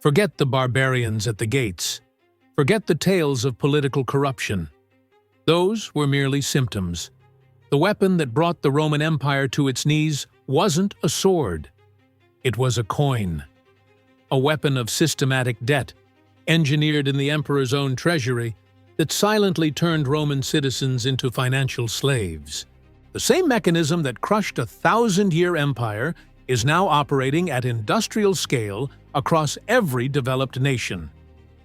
Forget the barbarians at the gates. Forget the tales of political corruption. Those were merely symptoms. The weapon that brought the Roman Empire to its knees wasn't a sword. It was a coin. A weapon of systematic debt, engineered in the emperor's own treasury, that silently turned Roman citizens into financial slaves. The same mechanism that crushed a 1,000-year empire is now operating at industrial scale across every developed nation.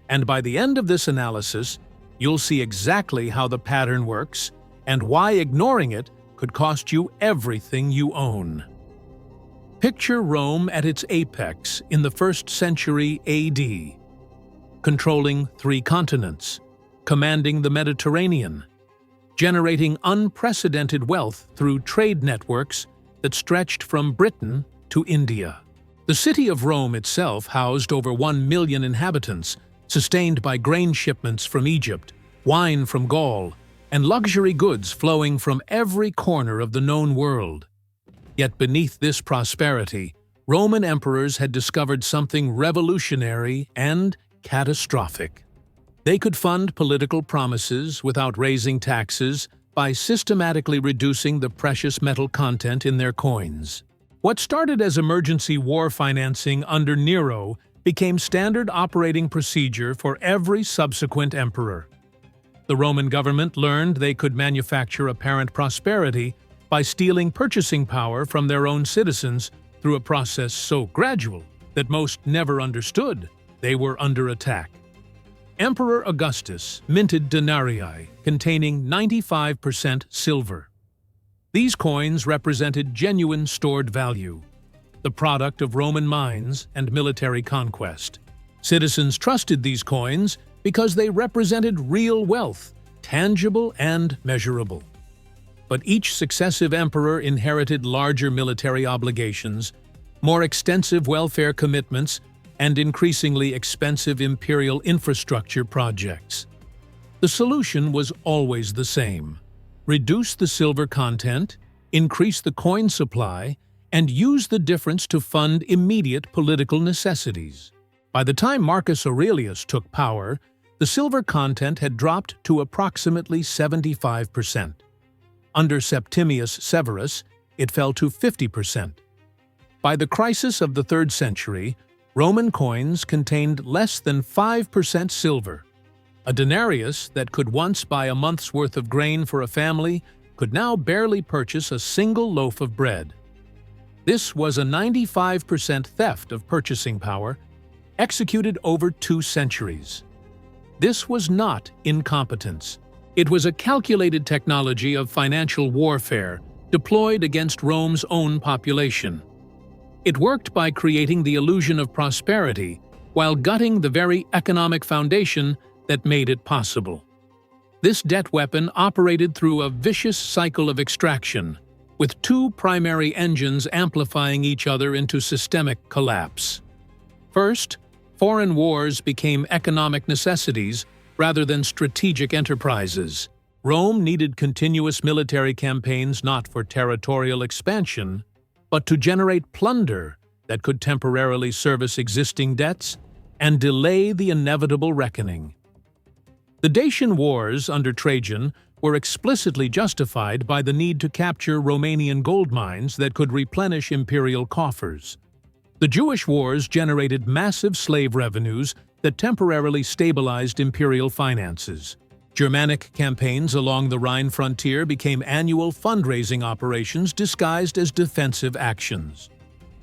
And by the end of this analysis, you'll see exactly how the pattern works and why ignoring it could cost you everything you own. Picture Rome at its apex in the 1st century AD, controlling 3 continents, commanding the Mediterranean, generating unprecedented wealth through trade networks that stretched from Britain to India. The city of Rome itself housed over 1 million inhabitants, sustained by grain shipments from Egypt, wine from Gaul, and luxury goods flowing from every corner of the known world. Yet beneath this prosperity, Roman emperors had discovered something revolutionary and catastrophic. They could fund political promises without raising taxes by systematically reducing the precious metal content in their coins. What started as emergency war financing under Nero became standard operating procedure for every subsequent emperor. The Roman government learned they could manufacture apparent prosperity by stealing purchasing power from their own citizens through a process so gradual that most never understood they were under attack. Emperor Augustus minted denarii containing 95% silver. These coins represented genuine stored value, the product of Roman mines and military conquest. Citizens trusted these coins because they represented real wealth, tangible and measurable. But each successive emperor inherited larger military obligations, more extensive welfare commitments, and increasingly expensive imperial infrastructure projects. The solution was always the same: reduce the silver content, increase the coin supply, and use the difference to fund immediate political necessities. By the time Marcus Aurelius took power, the silver content had dropped to approximately 75%. Under Septimius Severus, it fell to 50%. By the crisis of the 3rd century, Roman coins contained less than 5% silver. A denarius that could once buy a month's worth of grain for a family could now barely purchase a single loaf of bread. This was a 95% theft of purchasing power, executed over 2 centuries. This was not incompetence. It was a calculated technology of financial warfare deployed against Rome's own population. It worked by creating the illusion of prosperity while gutting the very economic foundation that made it possible. This debt weapon operated through a vicious cycle of extraction, with 2 primary engines amplifying each other into systemic collapse. First, foreign wars became economic necessities rather than strategic enterprises. Rome needed continuous military campaigns not for territorial expansion, but to generate plunder that could temporarily service existing debts and delay the inevitable reckoning. The Dacian Wars under Trajan were explicitly justified by the need to capture Romanian gold mines that could replenish imperial coffers. The Jewish Wars generated massive slave revenues that temporarily stabilized imperial finances. Germanic campaigns along the Rhine frontier became annual fundraising operations disguised as defensive actions.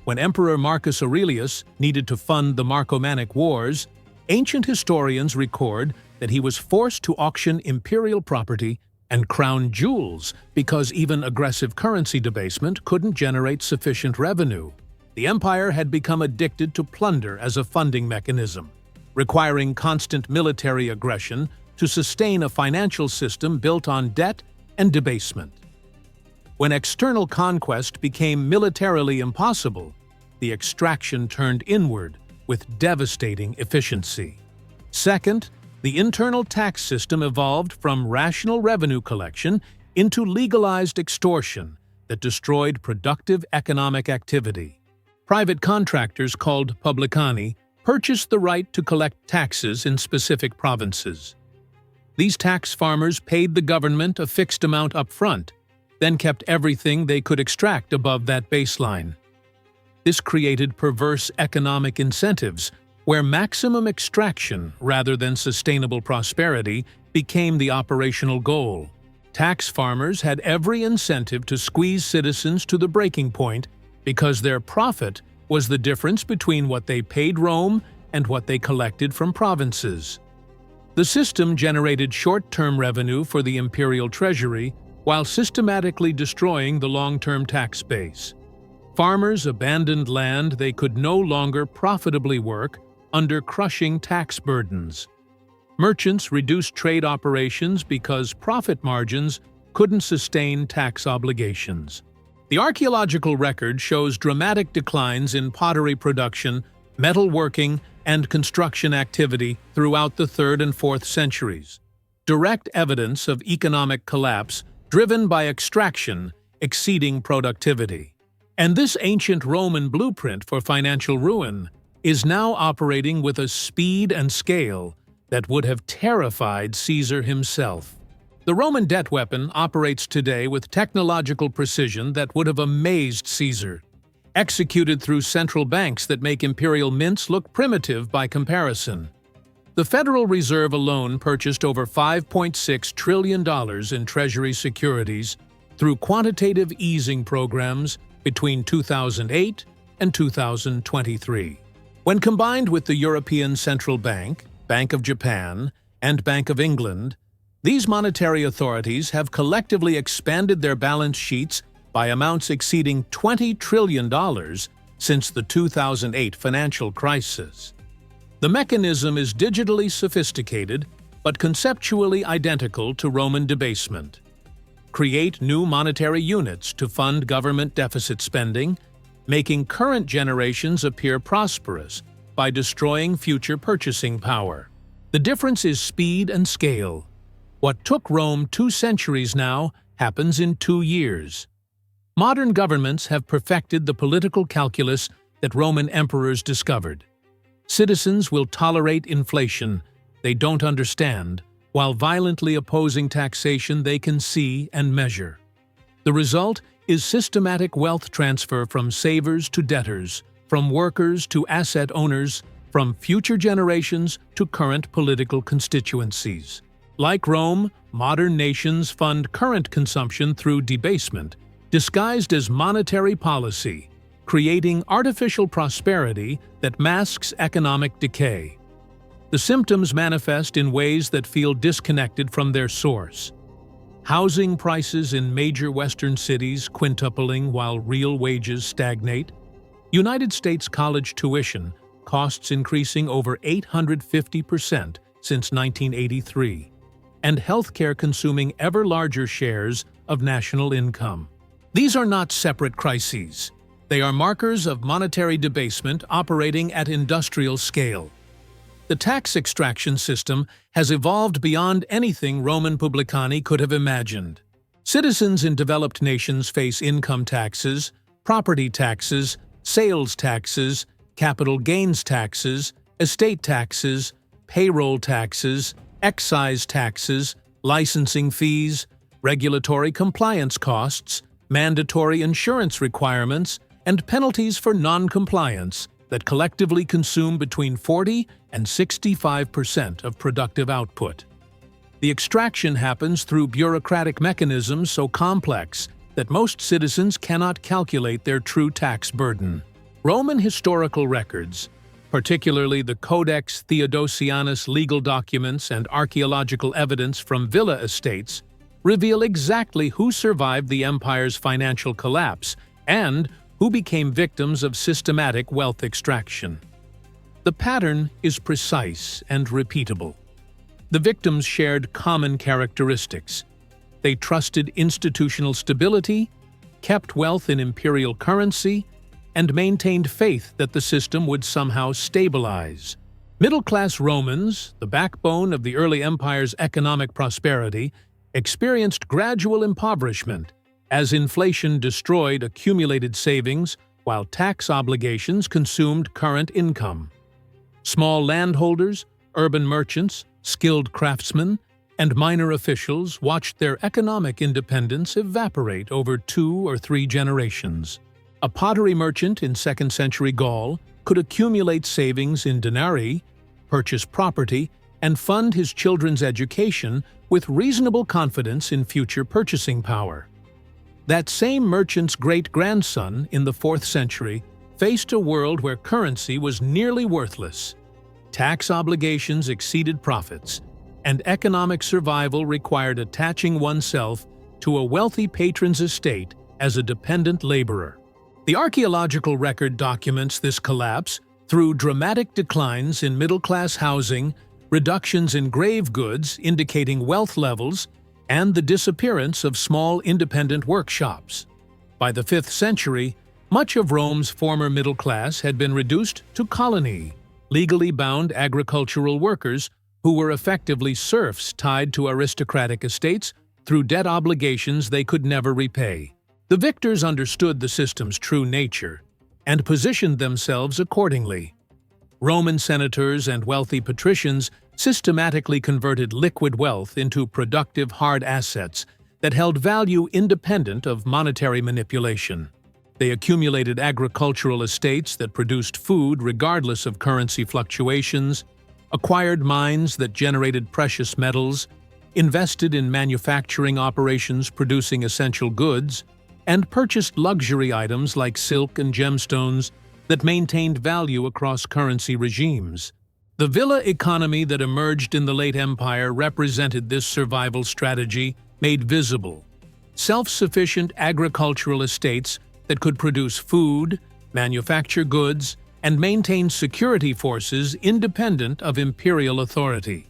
When Emperor Marcus Aurelius needed to fund the Marcomannic Wars, ancient historians record that he was forced to auction imperial property and crown jewels because even aggressive currency debasement couldn't generate sufficient revenue. The empire had become addicted to plunder as a funding mechanism, requiring constant military aggression to sustain a financial system built on debt and debasement. When external conquest became militarily impossible, the extraction turned inward with devastating efficiency. Second, the internal tax system evolved from rational revenue collection into legalized extortion that destroyed productive economic activity. Private contractors called publicani purchased the right to collect taxes in specific provinces. These tax farmers paid the government a fixed amount upfront, then kept everything they could extract above that baseline. This created perverse economic incentives, where maximum extraction rather than sustainable prosperity became the operational goal. Tax farmers had every incentive to squeeze citizens to the breaking point because their profit was the difference between what they paid Rome and what they collected from provinces. The system generated short-term revenue for the imperial treasury while systematically destroying the long-term tax base. Farmers abandoned land they could no longer profitably work under crushing tax burdens. Merchants reduced trade operations because profit margins couldn't sustain tax obligations. The archaeological record shows dramatic declines in pottery production, metalworking, and construction activity throughout the 3rd and 4th centuries. Direct evidence of economic collapse driven by extraction exceeding productivity. And this ancient Roman blueprint for financial ruin is now operating with a speed and scale that would have terrified Caesar himself. The Roman debt weapon operates today with technological precision that would have amazed Caesar, executed through central banks that make imperial mints look primitive by comparison. The Federal Reserve alone purchased over $5.6 trillion in Treasury securities through quantitative easing programs between 2008 and 2023. When combined with the European Central Bank, Bank of Japan, and Bank of England, these monetary authorities have collectively expanded their balance sheets by amounts exceeding $20 trillion since the 2008 financial crisis. The mechanism is digitally sophisticated, but conceptually identical to Roman debasement. Create new monetary units to fund government deficit spending, making current generations appear prosperous by destroying future purchasing power. The difference is speed and scale. What took Rome 2 centuries now happens in 2 years. Modern governments have perfected the political calculus that Roman emperors discovered. Citizens will tolerate inflation they don't understand, while violently opposing taxation they can see and measure. The result is systematic wealth transfer from savers to debtors, from workers to asset owners, from future generations to current political constituencies. Like Rome, modern nations fund current consumption through debasement, disguised as monetary policy, creating artificial prosperity that masks economic decay. The symptoms manifest in ways that feel disconnected from their source. Housing prices in major Western cities quintupling while real wages stagnate. United States college tuition costs increasing over 850% since 1983, and healthcare consuming ever larger shares of national income. These are not separate crises. They are markers of monetary debasement operating at industrial scale. The tax extraction system has evolved beyond anything Roman publicani could have imagined. Citizens in developed nations face income taxes, property taxes, sales taxes, capital gains taxes, estate taxes, payroll taxes, excise taxes, licensing fees, regulatory compliance costs, mandatory insurance requirements, and penalties for non-compliance that collectively consume between 40 and 65% of productive output. The extraction happens through bureaucratic mechanisms so complex that most citizens cannot calculate their true tax burden. Roman historical records, particularly the Codex Theodosianus legal documents and archaeological evidence from villa estates, reveal exactly who survived the empire's financial collapse and who became victims of systematic wealth extraction. The pattern is precise and repeatable. The victims shared common characteristics. They trusted institutional stability, kept wealth in imperial currency, and maintained faith that the system would somehow stabilize. Middle-class Romans, the backbone of the early empire's economic prosperity, experienced gradual impoverishment as inflation destroyed accumulated savings while tax obligations consumed current income. Small landholders, urban merchants, skilled craftsmen, and minor officials watched their economic independence evaporate over 2 or 3 generations. A pottery merchant in 2nd century Gaul could accumulate savings in denarii, purchase property, and fund his children's education with reasonable confidence in future purchasing power. That same merchant's great-grandson in the 4th century faced a world where currency was nearly worthless. Tax obligations exceeded profits, and economic survival required attaching oneself to a wealthy patron's estate as a dependent laborer. The archaeological record documents this collapse through dramatic declines in middle-class housing, reductions in grave goods indicating wealth levels, and the disappearance of small independent workshops. By the 5th century, much of Rome's former middle class had been reduced to colony, legally bound agricultural workers who were effectively serfs tied to aristocratic estates through debt obligations they could never repay. The victors understood the system's true nature and positioned themselves accordingly. Roman senators and wealthy patricians systematically converted liquid wealth into productive hard assets that held value independent of monetary manipulation. They accumulated agricultural estates that produced food regardless of currency fluctuations, acquired mines that generated precious metals, invested in manufacturing operations producing essential goods, and purchased luxury items like silk and gemstones that maintained value across currency regimes. The villa economy that emerged in the late Empire represented this survival strategy made visible. Self-sufficient agricultural estates that could produce food, manufacture goods, and maintain security forces independent of imperial authority.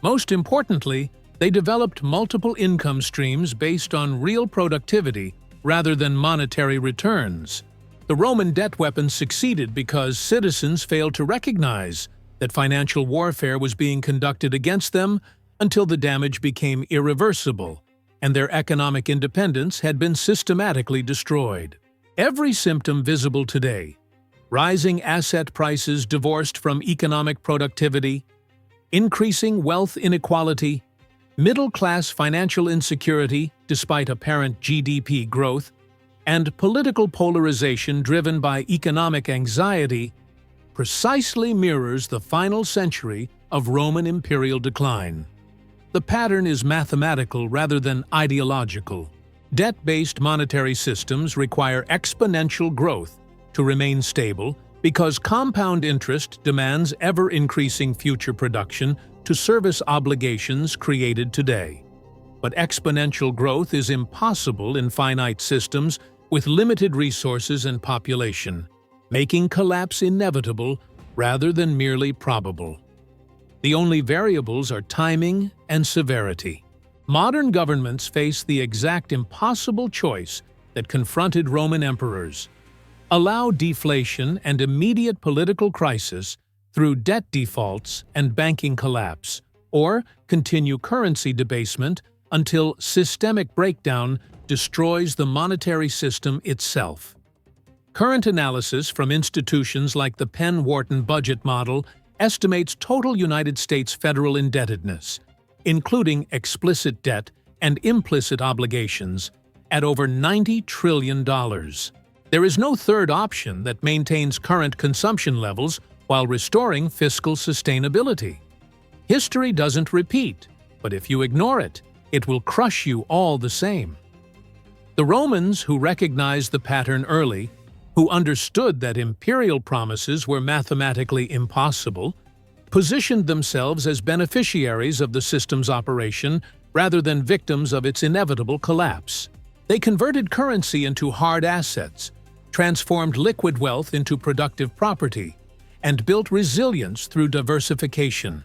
Most importantly, they developed multiple income streams based on real productivity rather than monetary returns. The Roman debt weapon succeeded because citizens failed to recognize that financial warfare was being conducted against them until the damage became irreversible and their economic independence had been systematically destroyed. Every symptom visible today – rising asset prices divorced from economic productivity, increasing wealth inequality, middle-class financial insecurity despite apparent GDP growth, and political polarization driven by economic anxiety – precisely mirrors the final century of Roman imperial decline. The pattern is mathematical rather than ideological. Debt-based monetary systems require exponential growth to remain stable because compound interest demands ever-increasing future production to service obligations created today. But exponential growth is impossible in finite systems with limited resources and population, making collapse inevitable rather than merely probable. The only variables are timing and severity. Modern governments face the exact impossible choice that confronted Roman emperors: allow deflation and immediate political crisis through debt defaults and banking collapse, or continue currency debasement until systemic breakdown destroys the monetary system itself. Current analysis from institutions like the Penn-Wharton budget model estimates total United States federal indebtedness, including explicit debt and implicit obligations, at over $90 trillion. There is no third option that maintains current consumption levels while restoring fiscal sustainability. History doesn't repeat, but if you ignore it, it will crush you all the same. The Romans, who recognized the pattern early, who understood that imperial promises were mathematically impossible, positioned themselves as beneficiaries of the system's operation rather than victims of its inevitable collapse. They converted currency into hard assets, transformed liquid wealth into productive property, and built resilience through diversification.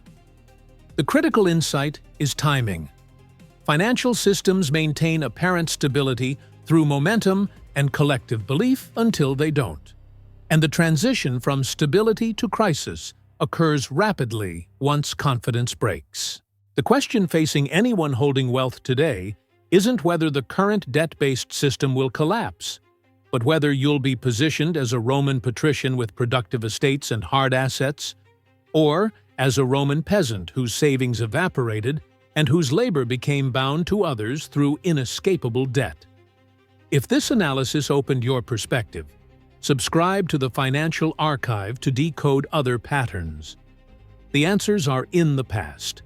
The critical insight is timing. Financial systems maintain apparent stability through momentum and collective belief until they don't. And the transition from stability to crisis occurs rapidly once confidence breaks. The question facing anyone holding wealth today isn't whether the current debt-based system will collapse, but whether you'll be positioned as a Roman patrician with productive estates and hard assets, or as a Roman peasant whose savings evaporated and whose labor became bound to others through inescapable debt. If this analysis opened your perspective, subscribe to the Financial Archive to decode other patterns. The answers are in the past,